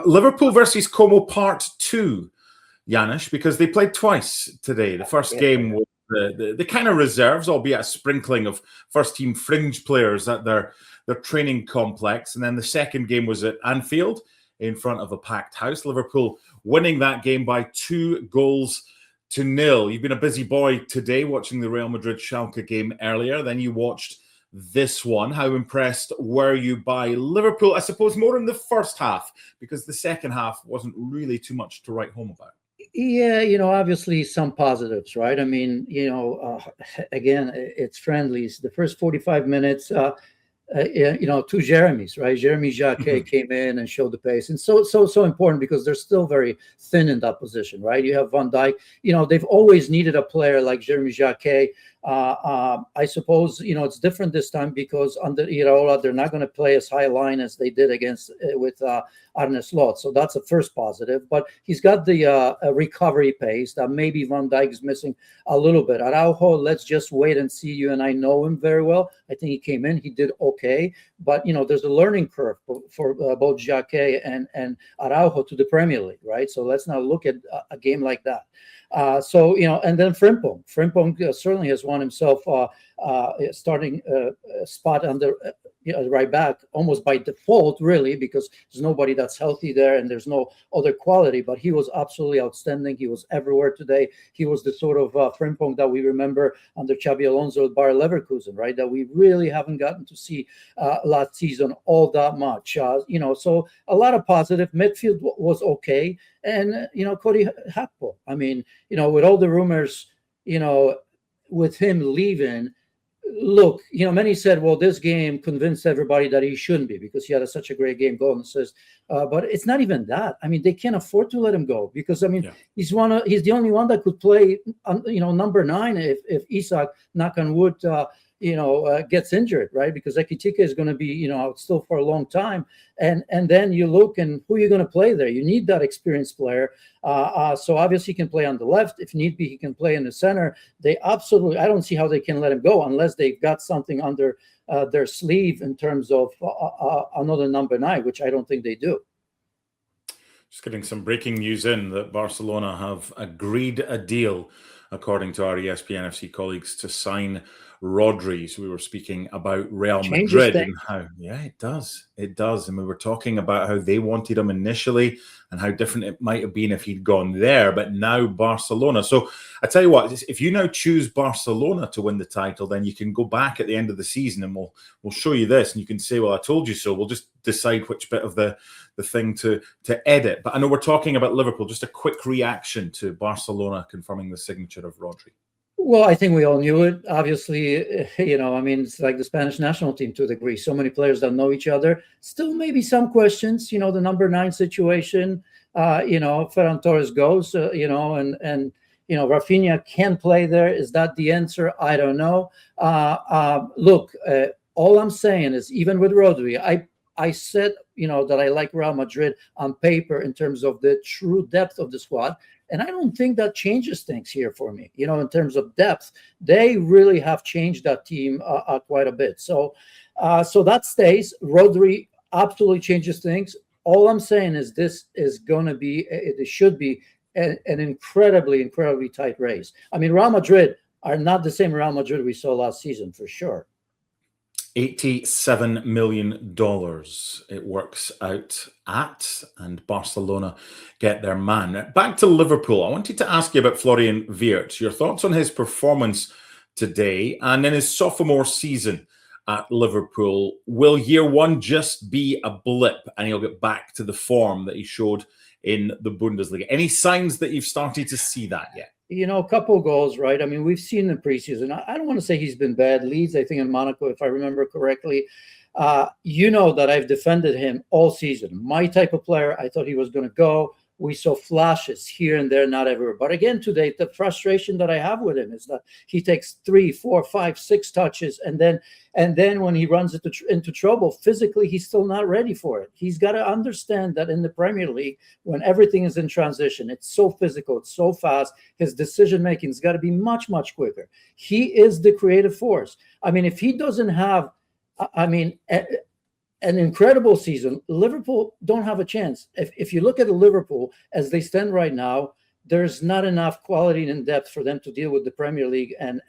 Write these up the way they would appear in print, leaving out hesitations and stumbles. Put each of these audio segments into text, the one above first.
Liverpool versus Como Part 2, Janusz, because they played twice today. The first game was the kind of reserves, albeit a sprinkling of first-team fringe players at their training complex. And then the second game was at Anfield in front of a packed house. Liverpool winning that game by 2-0. You've been a busy boy today watching the Real Madrid Schalke game earlier. Then you watched this one. How impressed were you by Liverpool? I suppose more in the first half, because the second half wasn't really too much to write home about. Yeah, obviously some positives, right? I mean, again, it's friendlies. The first 45 minutes, two Jeremys, right? Jeremy Jacquet came in and showed the pace. And so important, because they're still very thin in that position, right? You have Van Dijk. They've always needed a player like Jeremy Jacquet. I suppose, it's different this time because under Iraola, they're not going to play as high line as they did with Arne Slot. So that's a first positive. But he's got the recovery pace that maybe Van Dijk is missing a little bit. Araujo, let's just wait and see. You and I know him very well. I think he came in, he did okay. But, there's a learning curve for both Jacquet and Araujo to the Premier League, right? So let's not look at a game like that. And then Frimpong. Frimpong certainly has won himself starting spot under right back almost by default, really, because there's nobody that's healthy there and there's no other quality. But he was absolutely outstanding. He was everywhere today. He was the sort of Frimpong that we remember under Xabi Alonso at Bayer Leverkusen, right? That we really haven't gotten to see last season all that much. So a lot of positive. Midfield was okay. And, Cody Gakpo, I mean, with all the rumors, with him leaving, look, many said, well, this game convinced everybody that he shouldn't be because he had such a great game, goal and assist. But it's not even that. I mean, they can't afford to let him go because, he's the only one that could play, number 9 if Isak, knock on wood, gets injured, right? Because Ekitike is going to be, out still for a long time. And then you look and who you're going to play there. You need that experienced player. So obviously he can play on the left. If need be, he can play in the center. I don't see how they can let him go unless they've got something under their sleeve in terms of another number 9, which I don't think they do. Just getting some breaking news in that Barcelona have agreed a deal, according to our ESPN FC colleagues, to sign Rodri. So we were speaking about Real Madrid and how, it does. And we were talking about how they wanted him initially and how different it might have been if he'd gone there, but now Barcelona. So I tell you what, if you now choose Barcelona to win the title, then you can go back at the end of the season and we'll show you this and you can say, well, I told you so. We'll just decide which bit of the thing to edit. But I know we're talking about Liverpool. Just a quick reaction to Barcelona confirming the signature of Rodri. Well, I think we all knew it. Obviously, it's like the Spanish national team to a degree. So many players don't know each other. Still, maybe some questions. The number 9 situation. Ferran Torres goes. And Rafinha can play there. Is that the answer? I don't know. Look, all I'm saying is, even with Rodri, I said that I like Real Madrid on paper in terms of the true depth of the squad. And I don't think that changes things here for me. In terms of depth, they really have changed that team quite a bit. So that stays. Rodri absolutely changes things. All I'm saying is this is going to be, it should be an incredibly, incredibly tight race. I mean, Real Madrid are not the same Real Madrid we saw last season, for sure. $87 million it works out at, and Barcelona get their man. Back to Liverpool. I wanted to ask you about Florian Wirtz. Your thoughts on his performance today and in his sophomore season at Liverpool. Will year one just be a blip and he'll get back to the form that he showed in the Bundesliga? Any signs that you've started to see that yet? A couple goals, right? I mean, we've seen the preseason. I don't want to say he's been bad. Leeds, I think, in Monaco, if I remember correctly. That I've defended him all season. My type of player, I thought he was going to go. We saw flashes here and there, not everywhere. But again, today, the frustration that I have with him is that he takes 3, 4, 5, 6 touches, and then when he runs into trouble, physically, he's still not ready for it. He's got to understand that in the Premier League, when everything is in transition, it's so physical, it's so fast, his decision-making has got to be much, much quicker. He is the creative force. I mean, if he doesn't have, an incredible season. Liverpool don't have a chance. If you look at the Liverpool as they stand right now, there's not enough quality and depth for them to deal with the Premier League and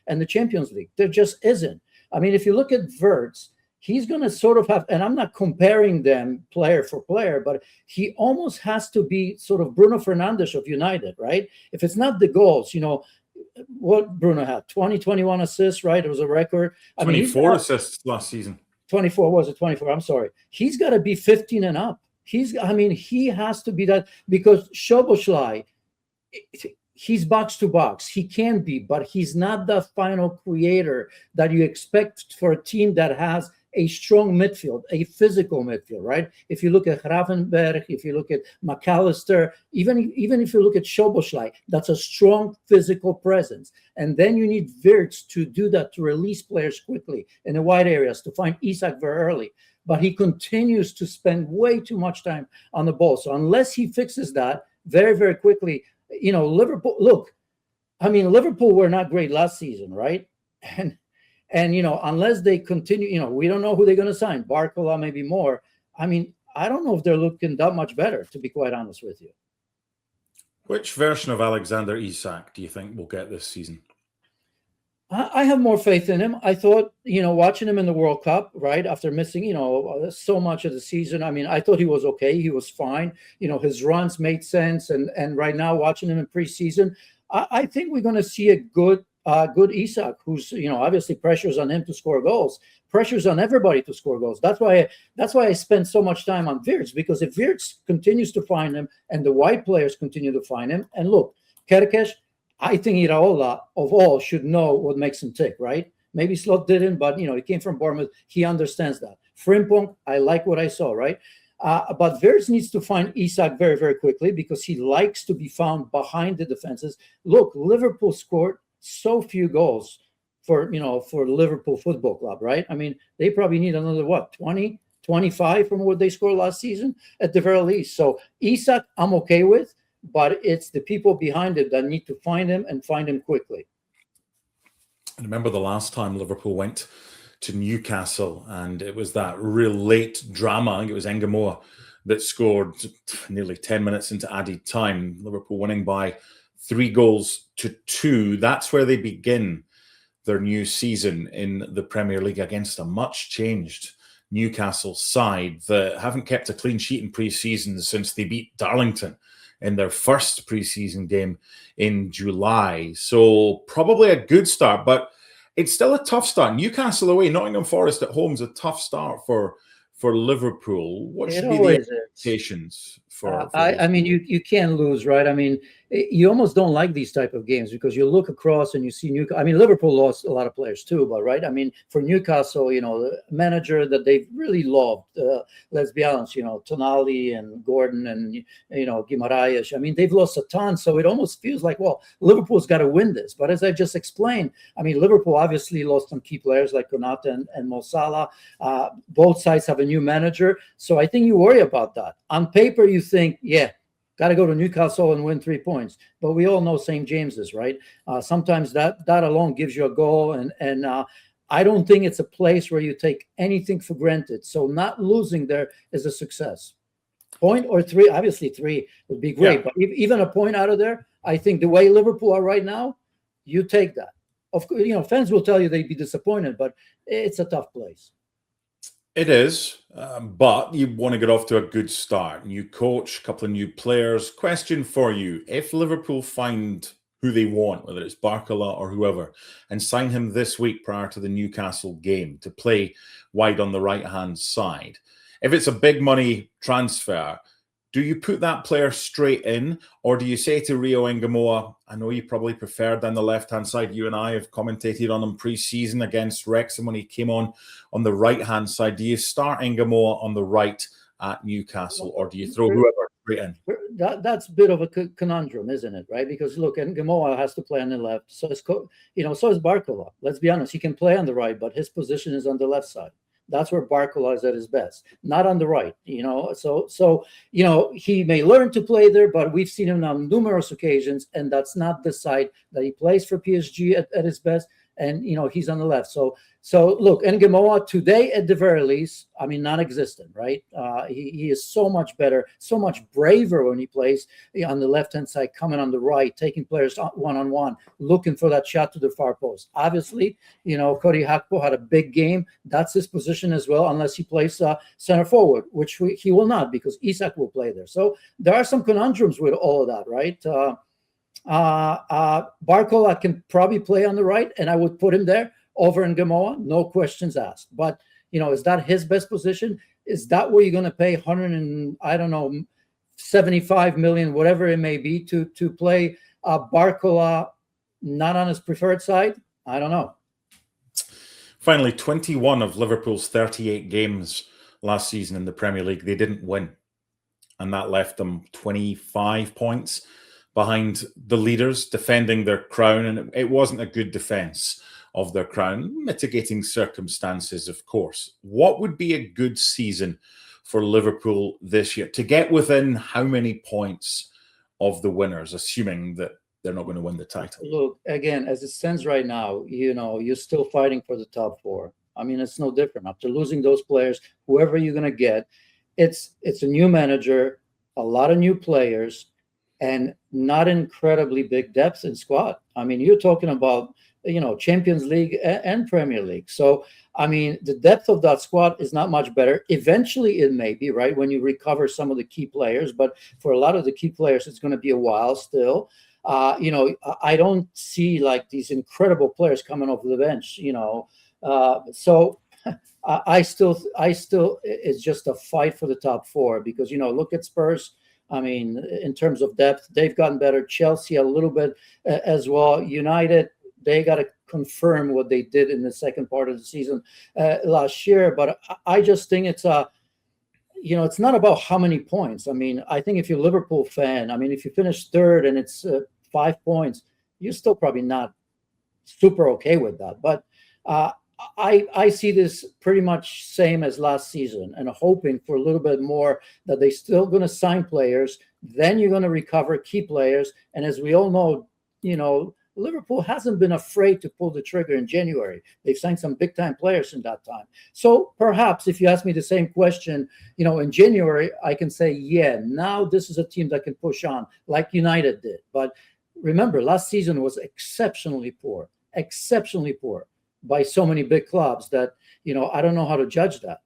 the Champions League. There just isn't. I mean, if you look at Wirtz, he's going to sort of have, and I'm not comparing them player for player, but he almost has to be sort of Bruno Fernandes of United, right? If it's not the goals, what Bruno had, 21 assists, right? It was a record. 24 assists last season. 24, was it 24? I'm sorry. He's got to be 15 and up. He has to be that, because Szoboszlai, he's box to box. He can be, but he's not the final creator that you expect for a team that has a strong midfield, a physical midfield, right? If you look at Gravenberch, if you look at McAllister, even if you look at Szoboszlai, that's a strong physical presence. And then you need Wirtz to do that, to release players quickly in the wide areas, to find Isak very early. But he continues to spend way too much time on the ball. So unless he fixes that very, very quickly, Liverpool, Liverpool were not great last season, right? And unless they continue, we don't know who they're going to sign. Barcola, maybe more. I don't know if they're looking that much better, to be quite honest with you. Which version of Alexander Isak do you think we'll get this season? I have more faith in him. I thought, watching him in the World Cup, right, after missing, so much of the season, I thought he was okay. He was fine. His runs made sense. And right now, watching him in preseason, I think we're going to see a good Isak, who's, obviously pressures on him to score goals, pressures on everybody to score goals. That's why I spend so much time on Wirtz, because if Wirtz continues to find him and the wide players continue to find him, and look, Kerkesh, I think Iraola of all should know what makes him tick, right? Maybe Slot didn't, but he came from Bournemouth. He understands that. Frimpong, I like what I saw, right? But Wirtz needs to find Isak very, very quickly, because he likes to be found behind the defenses. Look, Liverpool scored so few goals for Liverpool Football Club, right? They probably need another 20, 25 from what they scored last season at the very least. So Isak, I'm okay with, but it's the people behind it that need to find him and find him quickly. I remember the last time Liverpool went to Newcastle, and it was that real late drama. I think it was Engamoa that scored nearly 10 minutes into added time. Liverpool winning by 3-2. That's where they begin their new season in the Premier League against a much changed Newcastle side that haven't kept a clean sheet in pre-season since they beat Darlington in their first pre-season game in July. So probably a good start, but it's still a tough start. Newcastle away, Nottingham Forest at home is a tough start for Liverpool. What should be the expectations for you can't lose, right? You almost don't like these type of games, because you look across and you see Newcastle. Liverpool lost a lot of players too, but right? For Newcastle, the manager that they've really loved, let's be honest, Tonali and Gordon and, Guimaraes, they've lost a ton. So it almost feels like, well, Liverpool's got to win this. But as I just explained, Liverpool obviously lost some key players like Konate and Mo Salah. Both sides have a new manager. So I think you worry about that. On paper, you think, yeah, got to go to Newcastle and win 3 points. But we all know St. James's, right? Sometimes that alone gives you a goal. And I don't think it's a place where you take anything for granted. So not losing there is a success. Point or 3, obviously 3 would be great. Yeah. But even a point out of there, I think the way Liverpool are right now, you take that. Of course, fans will tell you they'd be disappointed, but it's a tough place. It is, but you want to get off to a good start. New coach, a couple of new players. Question for you. If Liverpool find who they want, whether it's Barcola or whoever, and sign him this week prior to the Newcastle game to play wide on the right-hand side, if it's a big money transfer, do you put that player straight in, or do you say to Rio Engamoa, I know you probably preferred down the left-hand side. You and I have commentated on him pre-season against Wrexham when he came on the right-hand side. Do you start Engamoa on the right at Newcastle, or do you throw whoever straight in? That's a bit of a conundrum, isn't it? Right? Because look, Engamoa has to play on the left. So is Barcola. Let's be honest. He can play on the right, but his position is on the left side. That's where Barcola is at his best, not on the right, So, he may learn to play there, but we've seen him on numerous occasions, and that's not the side that he plays for PSG at his best. and he's on the left. So look, Nguemoa today at the very least, I mean, non-existent, right? He is so much better, so much braver when he plays on the left-hand side, coming on the right, taking players one-on-one, looking for that shot to the far post. Obviously, Cody Gakpo had a big game. That's his position as well, unless he plays center forward, which he will not, because Isak will play there. So there are some conundrums with all of that, right? Barcola can probably play on the right, and I would put him there over in Nguemoa, no questions asked. But is that his best position? Is that where you're going to pay 75 million, whatever it may be, to play Barcola not on his preferred side? I don't know. Finally, 21 of Liverpool's 38 games last season in the Premier League, they didn't win, and that left them 25 points behind the leaders, defending their crown, and it wasn't a good defense of their crown. Mitigating circumstances, of course. What would be a good season for Liverpool this year to get within how many points of the winners, assuming that they're not going to win the title? Look, again, as it stands right now, you're still fighting for the top four. I mean, it's no different. After losing those players, whoever you're going to get, it's a new manager, a lot of new players, and not incredibly big depth in squad. I mean, you're talking about, Champions League and Premier League. So, I mean, the depth of that squad is not much better. Eventually it may be, right, when you recover some of the key players. But for a lot of the key players, it's going to be a while still. I don't see like these incredible players coming off the bench, So I still, it's just a fight for the top four, because, look at Spurs. I mean, in terms of depth, they've gotten better. Chelsea a little bit as well. United, they got to confirm what they did in the second part of the season last year. But I just think it's it's not about how many points. I mean, I think if you're a Liverpool fan, I mean, if you finish third and it's 5 points, you're still probably not super okay with that. But I see this pretty much same as last season, and hoping for a little bit more, that they're still going to sign players. Then you're going to recover key players. And as we all know, Liverpool hasn't been afraid to pull the trigger in January. They've signed some big time players in that time. So perhaps if you ask me the same question, in January, I can say, yeah, now this is a team that can push on like United did. But remember, last season was exceptionally poor by so many big clubs that, I don't know how to judge that.